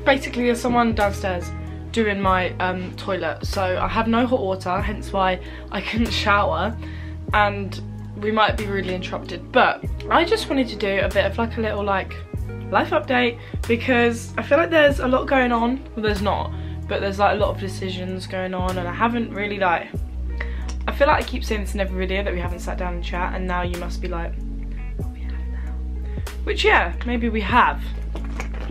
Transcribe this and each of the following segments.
Basically, there's someone downstairs doing my toilet, so I have no hot water, hence why I couldn't shower, and we might be really interrupted. But I just wanted to do a bit of like a little like life update, because I feel like there's a lot going on. Well, there's not, but there's like a lot of decisions going on, and I haven't really like, I feel like I keep saying this in every video that we haven't sat down and chat, and now you must be like, oh, we have now. Which, yeah, maybe we have.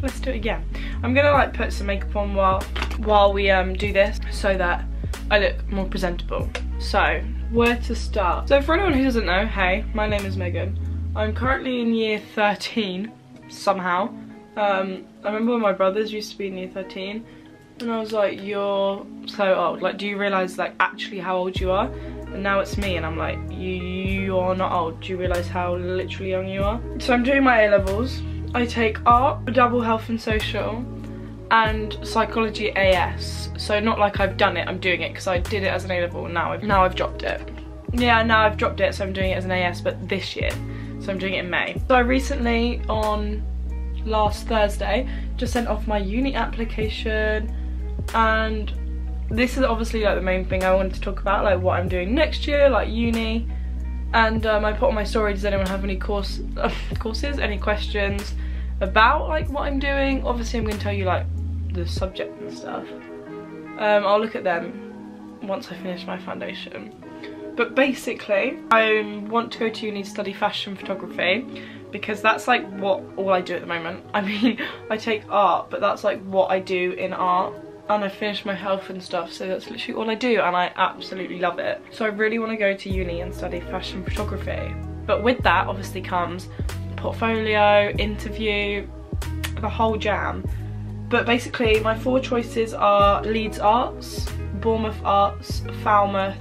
Let's do it again. I'm gonna like put some makeup on while we do this, so that I look more presentable. So, where to start? So for anyone who doesn't know, hey, my name is Megan. I'm currently in year 13, somehow. I remember when my brothers used to be in year 13, and I was like, you're so old. Like, do you realise like actually how old you are? And now it's me, and I'm like, you are not old. Do you realise how literally young you are? So I'm doing my A-levels. I take art, double health and social, and psychology AS. So not like I've done it, I'm doing it, because I did it as an A-level, and now I've dropped it. Yeah, now I've dropped it, so I'm doing it as an AS, but this year. So I'm doing it in May. So I recently, on last Thursday, just sent off my uni application, and this is obviously like the main thing I wanted to talk about, like what I'm doing next year, like uni. And I put on my story, does anyone have any courses, any questions about like what I'm doing? Obviously I'm going to tell you like the subject and stuff. I'll look at them once I finish my foundation. But basically, I want to go to uni to study fashion photography, because that's like what all I do at the moment. I mean, I take art, but that's like what I do in art. And I finished my health and stuff, so that's literally all I do, and I absolutely love it. So I really want to go to uni and study fashion photography. But with that obviously comes portfolio, interview, the whole jam. But basically my 4 choices are Leeds Arts, Bournemouth Arts, Falmouth,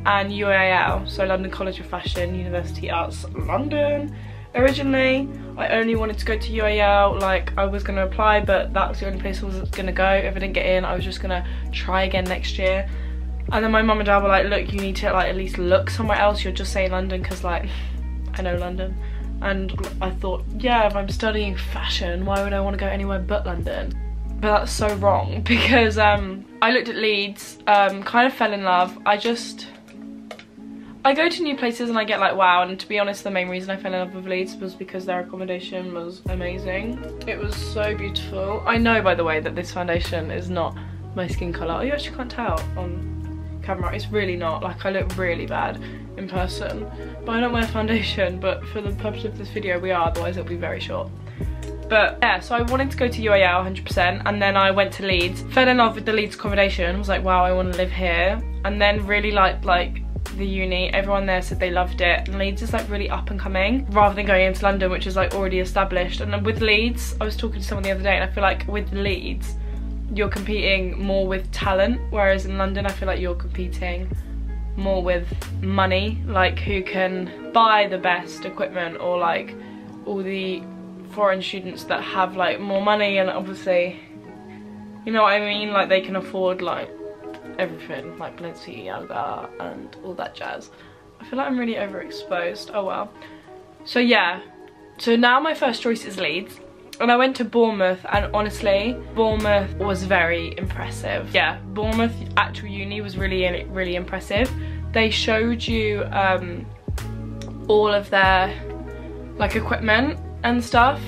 and UAL, so London College of Fashion, University Arts London. Originally, I only wanted to go to UAL, like I was gonna apply, but that was the only place I was gonna go. If I didn't get in, I was just gonna try again next year. And then my mum and dad were like, look, you need to like at least look somewhere else, you're just saying London because like, I know London. And I thought, yeah, if I'm studying fashion, why would I want to go anywhere but London? But that's so wrong, because I looked at Leeds, kind of fell in love. I go to new places and I get like wow, and to be honest the main reason I fell in love with Leeds was because their accommodation was amazing. It was so beautiful. I know, by the way, that this foundation is not my skin colour. Oh, you actually can't tell on camera. It's really not. Like, I look really bad in person. But I don't wear foundation, but for the purpose of this video we are, otherwise it'll be very short. But yeah, so I wanted to go to UAL 100%, and then I went to Leeds, fell in love with the Leeds accommodation, was like wow, I want to live here, and then really liked like the uni. Everyone there said they loved it, and Leeds is like really up and coming rather than going into London, which is like already established. And then with Leeds, I was talking to someone the other day, and I feel like with Leeds you're competing more with talent, whereas in London I feel like you're competing more with money, like who can buy the best equipment, or like all the foreign students that have like more money, and obviously, you know what I mean, like they can afford like everything, like Balenciaga and all that jazz. I feel like I'm really overexposed. Oh well. So yeah, so now my first choice is Leeds, and I went to Bournemouth, and honestly Bournemouth was very impressive. Yeah, Bournemouth actual uni was really impressive. They showed you all of their like equipment and stuff.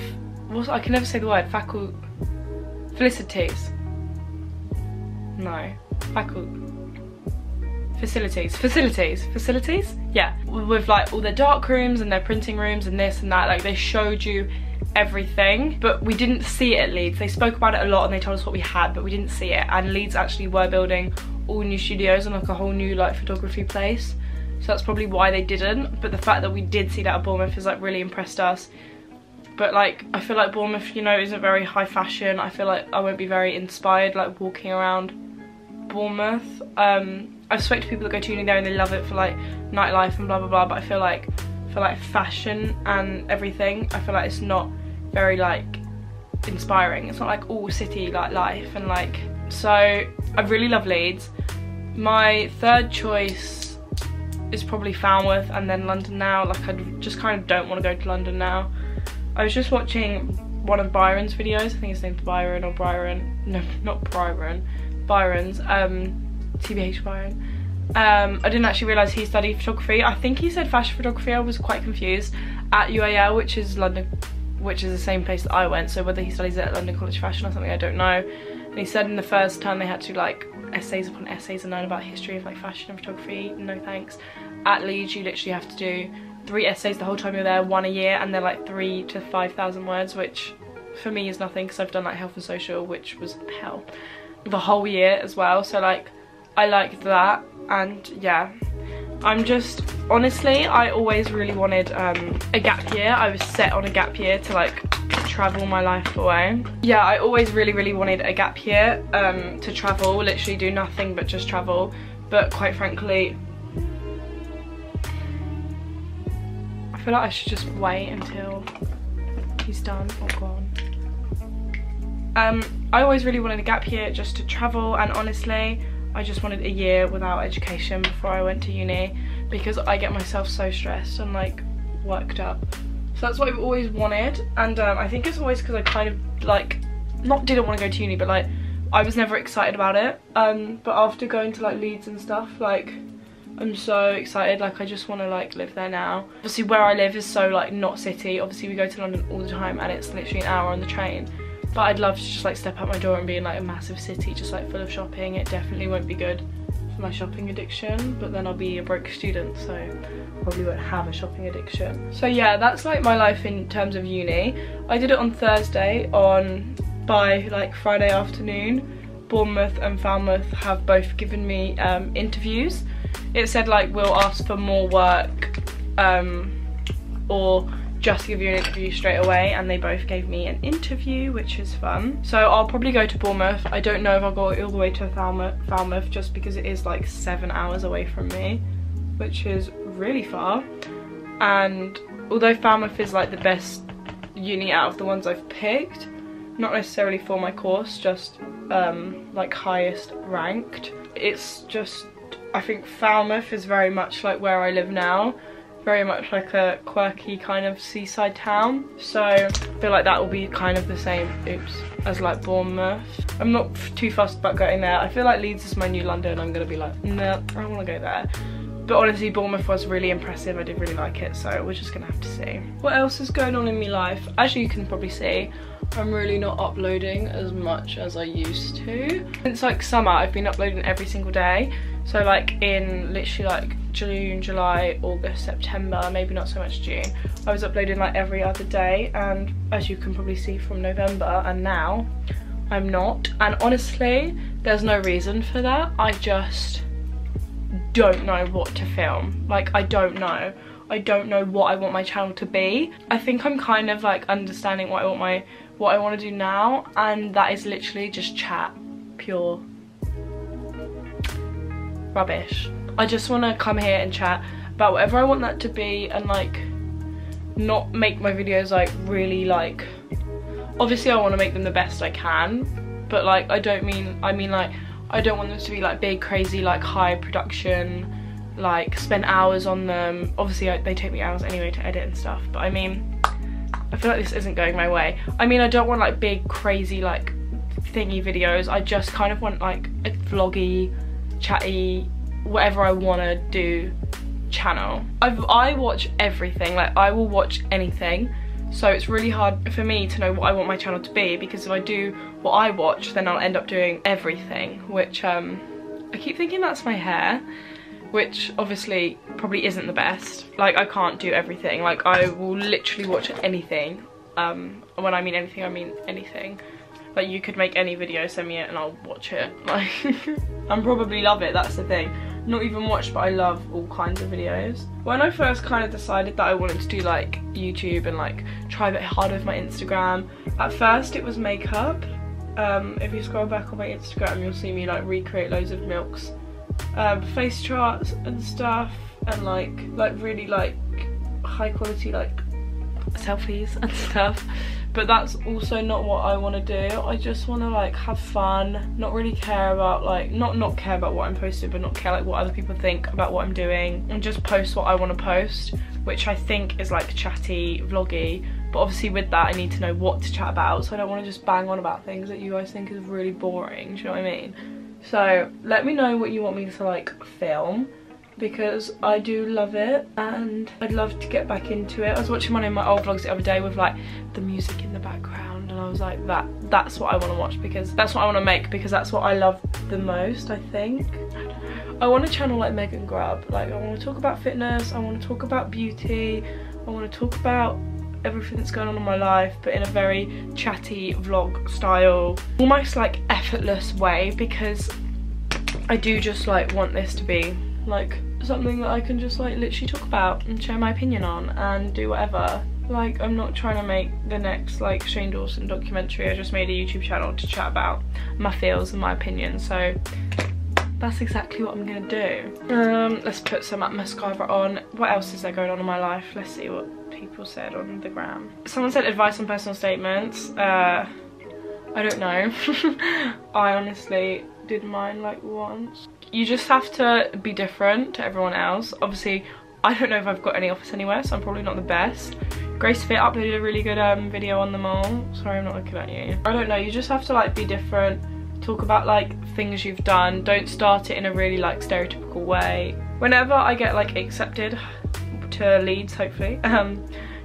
I can never say the word. Facilities. Yeah, with like all their dark rooms and their printing rooms and this and that. Like they showed you everything, but we didn't see it at Leeds. They spoke about it a lot and they told us what we had, but we didn't see it. And Leeds actually were building all new studios and like a whole new like photography place, so that's probably why they didn't. But the fact that we did see that at Bournemouth has like really impressed us. But like I feel like Bournemouth, you know, isn't very high fashion. I feel like I won't be very inspired like walking around Bournemouth. I've spoken to people that go to uni there and they love it for like nightlife and blah blah blah, but I feel like for like fashion and everything, I feel like it's not very like inspiring. It's not like all city like life, and like, so I really love Leeds. My third choice is probably Falmouth, and then London now. Like I just kind of don't want to go to London now. I was just watching one of Byron's videos. I think his name's Byron or Byron. No, not Byron. Byron's. TBH Byron. I didn't actually realise he studied photography. I think he said fashion photography. I was quite confused. At UAL, which is London, which is the same place that I went. So whether he studies at London College of Fashion or something, I don't know. And he said in the first term they had to like essays upon essays and learn about history of like fashion and photography. No thanks. At Leeds you literally have to do 3 essays the whole time you're there, 1 a year, and they're like 3,000 to 5,000 words, which for me is nothing because I've done like health and social, which was hell the whole year as well. So like I liked that. And yeah, I'm just, honestly, I always really wanted a gap year. I was set on a gap year to like travel my life away. Yeah, I always really wanted a gap year to travel, literally do nothing but just travel. But quite frankly, I feel like I should just wait until he's done or gone. I always really wanted a gap year just to travel, and honestly I just wanted a year without education before I went to uni, because I get myself so stressed and like worked up. So that's what I've always wanted. And I think it's always because I kind of like, not didn't want to go to uni, but like I was never excited about it. But after going to like Leeds and stuff, like I'm so excited. Like I just want to like live there now. Obviously where I live is so like not city. Obviously we go to London all the time and it's literally an hour on the train. But I'd love to just like step out my door and be in like a massive city just like full of shopping. It definitely won't be good for my shopping addiction, but then I'll be a broke student, so probably won't have a shopping addiction. So yeah, that's like my life in terms of uni. I did it on Thursday. By like Friday afternoon, Bournemouth and Falmouth have both given me interviews. It said like we'll ask for more work or just give you an interview straight away, and they both gave me an interview, which is fun. So I'll probably go to Bournemouth. I don't know if I'll go all the way to Falmouth just because it is like 7 hours away from me, which is really far. And although Falmouth is like the best uni out of the ones I've picked, not necessarily for my course, just like highest ranked, it's just, I think Falmouth is very much like where I live now. Very much like a quirky kind of seaside town, so I feel like that will be kind of the same as like Bournemouth. I'm not too fussed about going there. I feel like Leeds is my new London. I'm gonna be like, no, I don't want to go there. But honestly, Bournemouth was really impressive. I did really like it, so we're just gonna have to see. What else is going on in my life? As you can probably see, I'm really not uploading as much as I used to. Since like summer, I've been uploading every single day. So like in literally like June, July, August, September, maybe not so much June, I was uploading like every other day, and as you can probably see from November and now, I'm not. And honestly, there's no reason for that. I just don't know what to film. Like I don't know what I want my channel to be. I think I'm kind of like understanding what I want to do now, and that is literally just chat, pure rubbish. I just want to come here and chat about whatever I want that to be, and like not make my videos like really like, obviously I want to make them the best I can, but like I mean like I don't want them to be like big crazy like high production, like spend hours on them. Obviously they take me hours anyway to edit and stuff, but I mean I feel like this isn't going my way. I mean I don't want like big crazy like thingy videos. I just kind of want like a vloggy, chatty, whatever I want to do channel. I watch everything, like I will watch anything, so it's really hard for me to know what I want my channel to be, because if I do what I watch then I'll end up doing everything, which I keep thinking that's my hair, which obviously probably isn't the best. Like I can't do everything. Like I will literally watch anything. When I mean anything, I mean anything. Like you could make any video, send me it and I'll watch it. Like and probably love it, that's the thing. Not even watch, but I love all kinds of videos. When I first kind of decided that I wanted to do like YouTube and like try a bit harder with my Instagram, at first it was makeup. If you scroll back on my Instagram, you'll see me like recreate loads of milks, face charts and stuff, and like really like high quality like selfies and stuff. But that's also not what I want to do. I just want to like have fun, not really care about like, not care about what I'm posting, but not care like what other people think about what I'm doing, and just post what I want to post, which I think is like chatty, vloggy, but obviously with that I need to know what to chat about, so I don't want to just bang on about things that you guys think is really boring, do you know what I mean? So let me know what you want me to like film, because I do love it and I'd love to get back into it. I was watching one of my old vlogs the other day with like the music in the background, and I was like, that's what I want to watch, because that's what I want to make, because that's what I love the most, I think. I want a channel like Megan Grub. Like, I want to talk about fitness, I want to talk about beauty, I want to talk about everything that's going on in my life, but in a very chatty vlog style, almost like effortless way, because I do just like want this to be like something that I can just like literally talk about and share my opinion on and do whatever. Like, I'm not trying to make the next like Shane Dawson documentary. I just made a YouTube channel to chat about my feels and my opinions, so that's exactly what I'm gonna do. Let's put some mascara on. What else is there going on in my life? Let's see what people said on the gram. Someone said advice on personal statements. I don't know. I honestly did mine like once. You just have to be different to everyone else. Obviously, I don't know if I've got any office anywhere, so I'm probably not the best. Grace Fit uploaded a really good video on them all. Sorry, I'm not looking at you. I don't know, you just have to like be different. Talk about like things you've done. Don't start it in a really like stereotypical way. Whenever I get like accepted to Leeds, hopefully,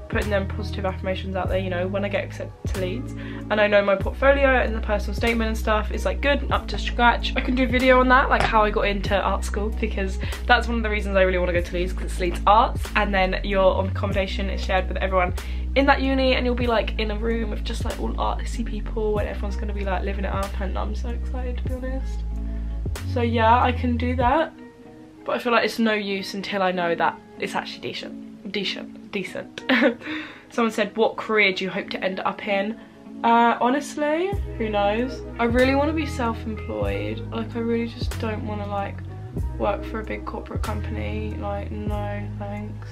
putting them positive affirmations out there, you know, when I get accepted to Leeds and I know my portfolio and the personal statement and stuff is like good and up to scratch, I can do a video on that, like how I got into art school, because that's one of the reasons I really want to go to Leeds, because it's Leeds Arts, and then your accommodation is shared with everyone in that uni, and you'll be like in a room with just like all artsy people and everyone's going to be like living it up, and I'm so excited, to be honest. So yeah, I can do that, but I feel like it's no use until I know that it's actually decent. Someone said, what career do you hope to end up in? Honestly, who knows? I really want to be self-employed. Like, I really just don't want to like work for a big corporate company. Like, no thanks.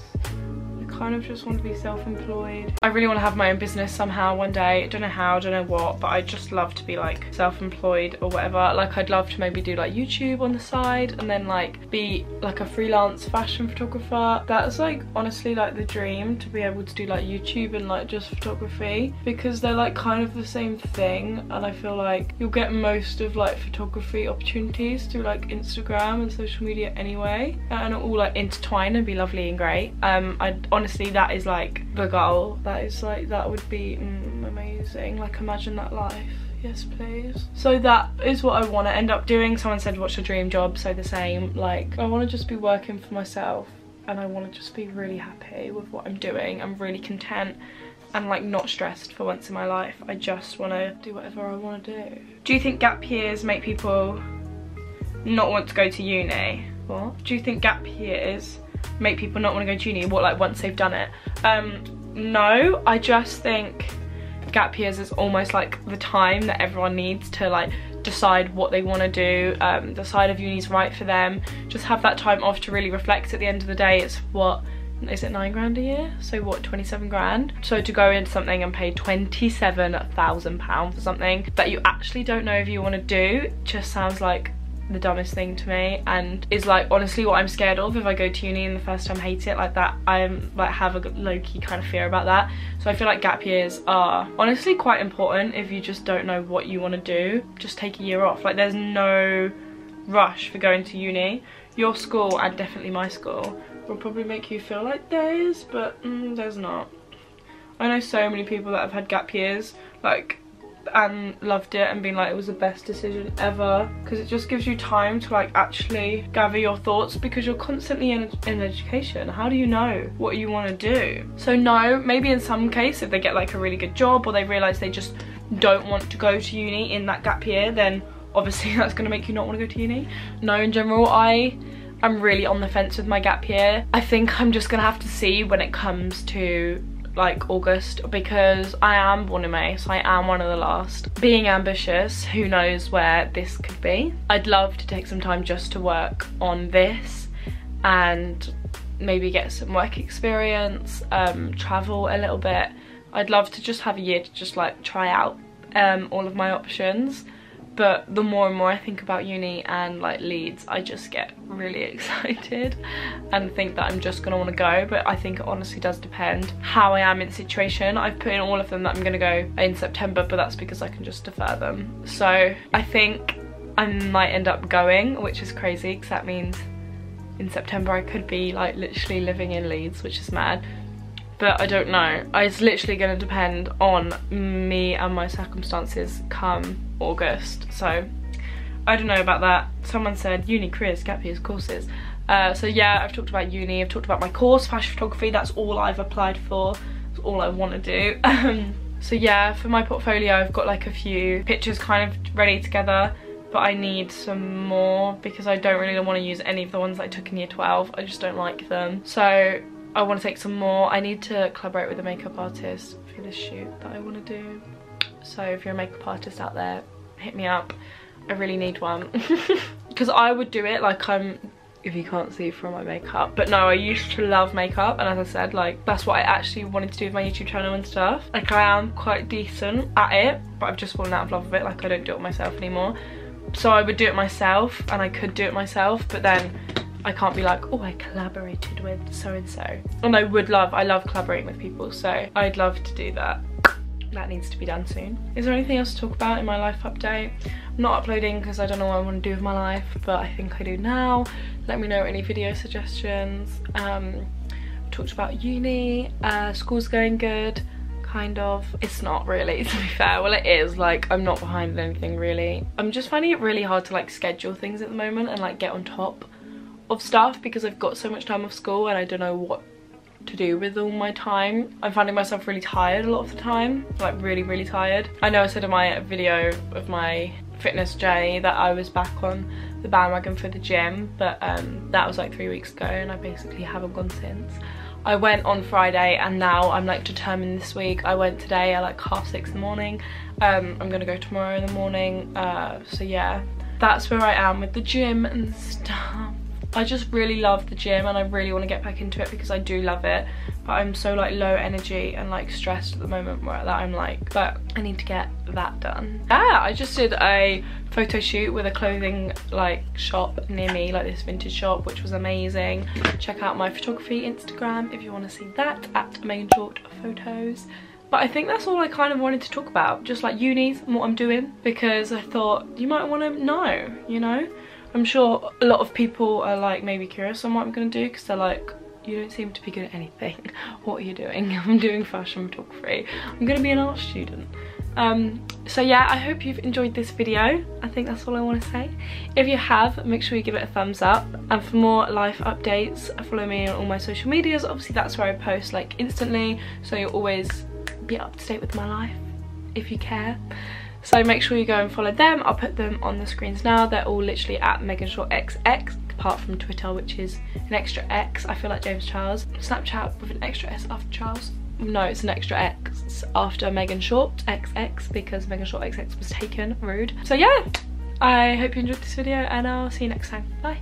I kind of just want to be self-employed. I really want to have my own business somehow one day. I don't know how, I don't know what, but I just love to be like self-employed or whatever. Like, I'd love to maybe do like YouTube on the side and then like be like a freelance fashion photographer. That's like honestly like the dream, to be able to do like YouTube and like just photography, because they're like kind of the same thing, and I feel like you'll get most of like photography opportunities through like Instagram and social media anyway, and it'll all like intertwine and be lovely and great. Honestly, that is like the goal. That is like, that would be amazing. Like, imagine that life. Yes, please. So that is what I want to end up doing. Someone said, what's your dream job? So the same. Like, I want to just be working for myself, and I want to just be really happy with what I'm doing. I'm really content and like not stressed for once in my life. I just want to do whatever I want to do. Do you think gap years make people not want to go to uni? What? Do you think gap years make people not want to go to uni? What, like once they've done it? No, I just think gap years is almost like the time that everyone needs to like decide what they want to do, decide if uni's right for them, just have that time off to really reflect. At the end of the day, it's what is it, 9 grand a year? So what, 27 grand? So to go into something and pay £27,000 for something that you actually don't know if you want to do just sounds like the dumbest thing to me, and is like honestly what I'm scared of if I go to uni and the first time hate it like that. I'm like have a low-key kind of fear about that. So I feel like gap years are honestly quite important if you just don't know what you want to do. Just take a year off. Like, there's no rush for going to uni. Your school, and definitely my school, will probably make you feel like there is, but there's not. I know so many people that have had gap years like and loved it and been like it was the best decision ever, because it just gives you time to like actually gather your thoughts, because you're constantly in education. How do you know what you want to do? So no, maybe in some case if they get like a really good job or they realize they just don't want to go to uni in that gap year, then obviously that's going to make you not want to go to uni. No, in general, I'm really on the fence with my gap year. I think I'm just gonna have to see when it comes to like August, because I am born in May, so I am one of the last. Being ambitious, who knows where this could be. I'd love to take some time just to work on this and maybe get some work experience, travel a little bit. I'd love to just have a year to just like try out all of my options, but the more and more I think about uni and like Leeds, I just get really excited and think that I'm just gonna want to go. But I think it honestly does depend how I am in the situation. I've put in all of them that I'm gonna go in September, but that's because I can just defer them. So I think I might end up going, which is crazy because that means in September I could be like literally living in Leeds, which is mad. But I don't know. It's literally going to depend on me and my circumstances come August. So I don't know about that. Someone said uni, careers, gap years, courses. So yeah, I've talked about uni, I've talked about my course, fashion photography. That's all I've applied for. That's all I want to do. So yeah, for my portfolio I've got like a few pictures kind of ready together, but I need some more because I don't really want to use any of the ones I took in year 12. I just don't like them. So I want to take some more. I need to collaborate with a makeup artist for this shoot that I want to do. So if you're a makeup artist out there, hit me up. I really need one. Because I would do it like if you can't see from my makeup. But no, I used to love makeup, and as I said, like that's what I actually wanted to do with my YouTube channel and stuff. Like I am quite decent at it, but I've just fallen out of love with it. Like I don't do it myself anymore. So I would do it myself, and I could do it myself, but then I can't be like, oh, I collaborated with so-and-so. And I love collaborating with people, so I'd love to do that. That needs to be done soon. Is there anything else to talk about in my life update? I'm not uploading because I don't know what I want to do with my life, but I think I do now. Let me know any video suggestions. Talked about uni, school's going good. Kind of. It's not really, to be fair. Well, it is. Like, I'm not behind anything really. I'm just finding it really hard to like schedule things at the moment and like get on top of stuff because I've got so much time off school and I don't know what to do with all my time. I'm finding myself really tired a lot of the time, like really tired. I know I said in my video of my fitness journey that I was back on the bandwagon for the gym, but that was like 3 weeks ago and I basically haven't gone since. I went on Friday and now I'm like determined this week. I went today at like 6:30 in the morning. I'm gonna go tomorrow in the morning. So yeah, that's where I am with the gym and stuff. I just really love the gym and I really want to get back into it because I do love it, but I'm so like low energy and like stressed at the moment where that I'm like, but I need to get that done. Yeah, I just did a photo shoot with a clothing like shop near me, like this vintage shop, which was amazing. Check out my photography Instagram if you want to see that, at meganshortxx. But I think that's all I kind of wanted to talk about, just like unis and what I'm doing, because I thought you might want to know, you know. I'm sure a lot of people are like maybe curious on what I'm going to do because they're like, you don't seem to be good at anything. What are you doing? I'm doing fashion photography. I'm going to be an art student. So yeah, I hope you've enjoyed this video. I think that's all I want to say. If you have, make sure you give it a thumbs up. And for more life updates, follow me on all my social medias. Obviously that's where I post like instantly, so you'll always be up to date with my life if you care. So make sure you go and follow them. I'll put them on the screens now. They're all literally at meganshortxx, apart from Twitter, which is an extra X. I feel like James Charles. Snapchat with an extra S after Charles. No, it's an extra X after meganshortxx because meganshortxx was taken. Rude. So yeah, I hope you enjoyed this video and I'll see you next time. Bye.